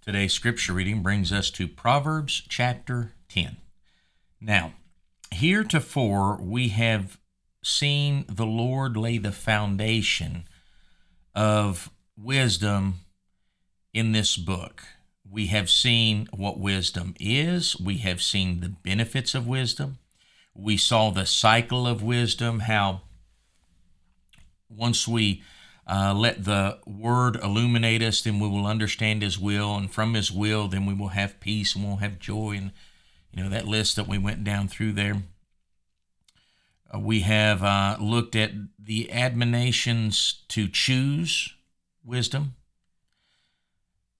Today's scripture reading brings us to Proverbs chapter 10. Now, heretofore we have seen the Lord lay the foundation of wisdom in this book. We have seen what wisdom is. We have seen the benefits of wisdom. We saw the cycle of wisdom, how once we let the Word illuminate us, then we will understand His will, and from His will, then we will have peace and we'll have joy. And that list that we went down through there. We have looked at the admonitions to choose wisdom.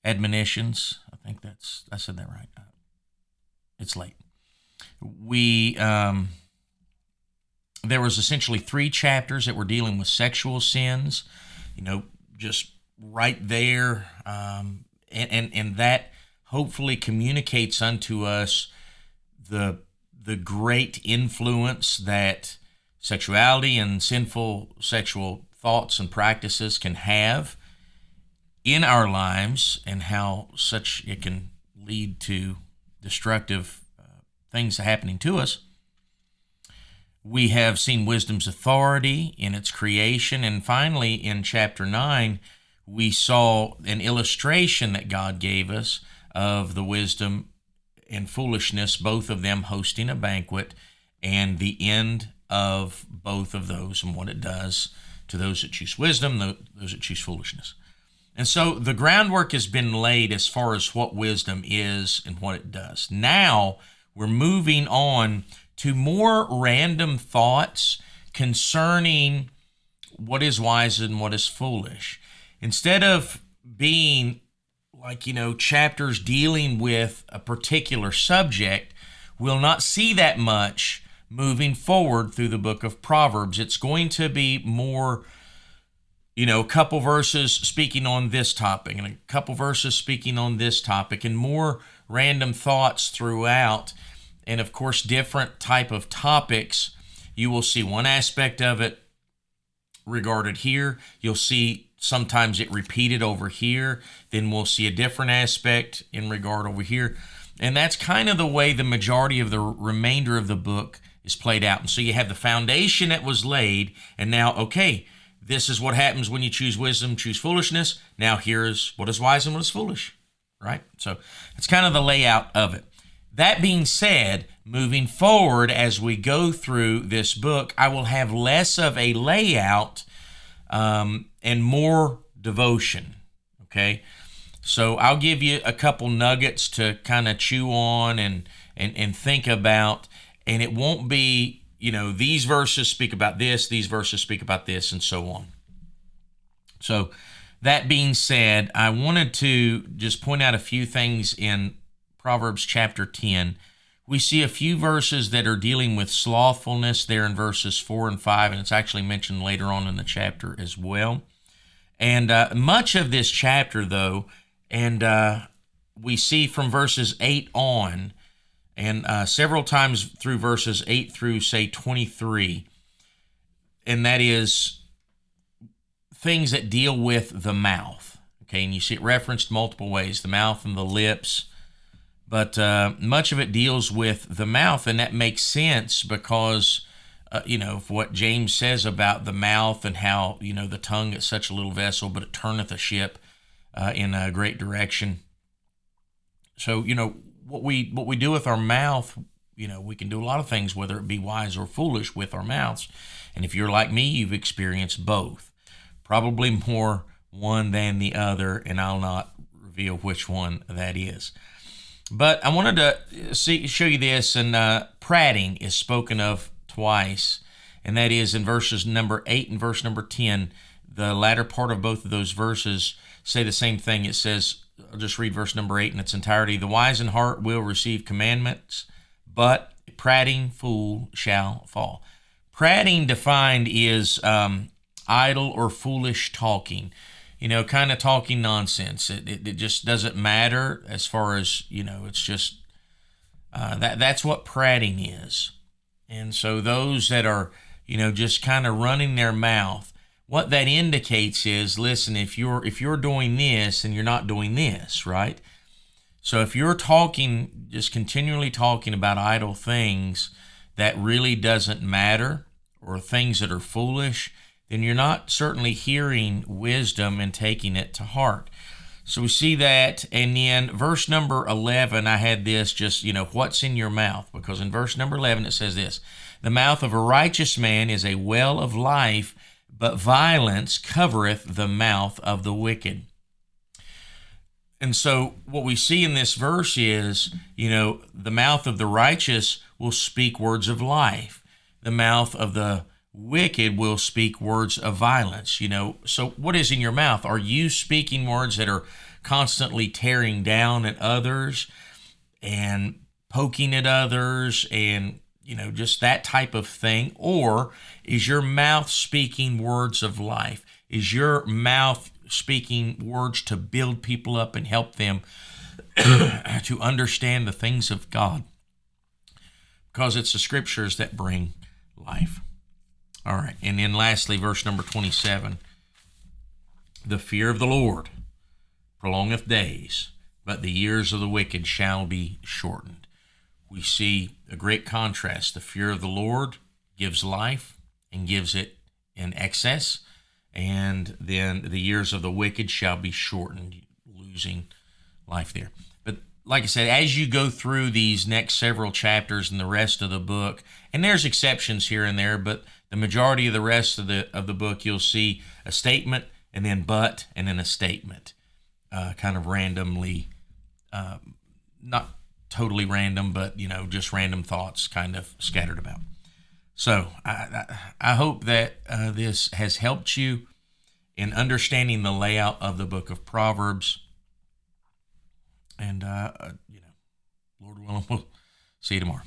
Admonitions. I said that right. It's late. There was essentially 3 chapters that were dealing with sexual sins. Just right there, and that hopefully communicates unto us the great influence that sexuality and sinful sexual thoughts and practices can have in our lives, and how such it can lead to destructive things happening to us. We have seen wisdom's authority in its creation, and finally in chapter 9, we saw an illustration that God gave us of the wisdom and foolishness, both of them hosting a banquet, and the end of both of those and what it does to those that choose wisdom, those that choose foolishness. And so the groundwork has been laid as far as what wisdom is and what it does. Now we're moving on to more random thoughts concerning what is wise and what is foolish. Instead of being chapters dealing with a particular subject, we'll not see that much moving forward through the book of Proverbs. It's going to be more, a couple verses speaking on this topic and a couple verses speaking on this topic, and more random thoughts throughout. And of course, different type of topics. You will see one aspect of it regarded here. You'll see sometimes it repeated over here. Then we'll see a different aspect in regard over here. And that's kind of the way the majority of the remainder of the book is played out. And so you have the foundation that was laid. And now, okay, this is what happens when you choose wisdom, choose foolishness. Now here's what is wise and what is foolish, right? So it's kind of the layout of it. That being said, moving forward as we go through this book, I will have less of a layout and more devotion, okay? So I'll give you a couple nuggets to kind of chew on and think about, and it won't be, these verses speak about this, these verses speak about this, and so on. So that being said, I wanted to just point out a few things in Proverbs chapter 10. We see a few verses that are dealing with slothfulness there in verses 4 and 5, and it's actually mentioned later on in the chapter as well. And much of this chapter, though, and we see from verses 8 on, and several times through verses 8 through, say, 23, and that is things that deal with the mouth. Okay, and you see it referenced multiple ways, the mouth and the lips. But much of it deals with the mouth, and that makes sense because, of what James says about the mouth and how, the tongue is such a little vessel, but it turneth a ship in a great direction. So, what we do with our mouth, we can do a lot of things, whether it be wise or foolish, with our mouths. And if you're like me, you've experienced both. Probably more one than the other, and I'll not reveal which one that is. But I wanted to show you this, and prating is spoken of twice, and that is in verses number 8 and verse number 10. The latter part of both of those verses say the same thing. It says, I'll just read verse number 8 in its entirety. The wise in heart will receive commandments, but a prating fool shall fall. Prating defined is idle or foolish talking. Kind of talking nonsense. It just doesn't matter as far as, it's just, that's what prating is. And so those that are, just kind of running their mouth, what that indicates is, listen, if you're doing this and you're not doing this, right? So if you're talking, just continually talking about idle things that really doesn't matter, or things that are foolish, then you're not certainly hearing wisdom and taking it to heart. So we see that. And then verse number 11, I had this just, what's in your mouth? Because in verse number 11, it says this: the mouth of a righteous man is a well of life, but violence covereth the mouth of the wicked. And so what we see in this verse is, the mouth of the righteous will speak words of life. The mouth of the wicked will speak words of violence. So what is in your mouth? Are you speaking words that are constantly tearing down at others and poking at others and, just that type of thing? Or is your mouth speaking words of life? Is your mouth speaking words to build people up and help them to understand the things of God? Because it's the scriptures that bring life. All right. And then lastly, verse number 27, the fear of the Lord prolongeth days, but the years of the wicked shall be shortened. We see a great contrast. The fear of the Lord gives life and gives it in excess, and then the years of the wicked shall be shortened, losing life there. But like I said, as you go through these next several chapters and the rest of the book, and there's exceptions here and there, but the majority of the rest of the book, you'll see a statement and then but and then a statement, kind of randomly, not totally random, but just random thoughts kind of scattered about. So I hope that this has helped you in understanding the layout of the book of Proverbs. And Lord willing, we'll see you tomorrow.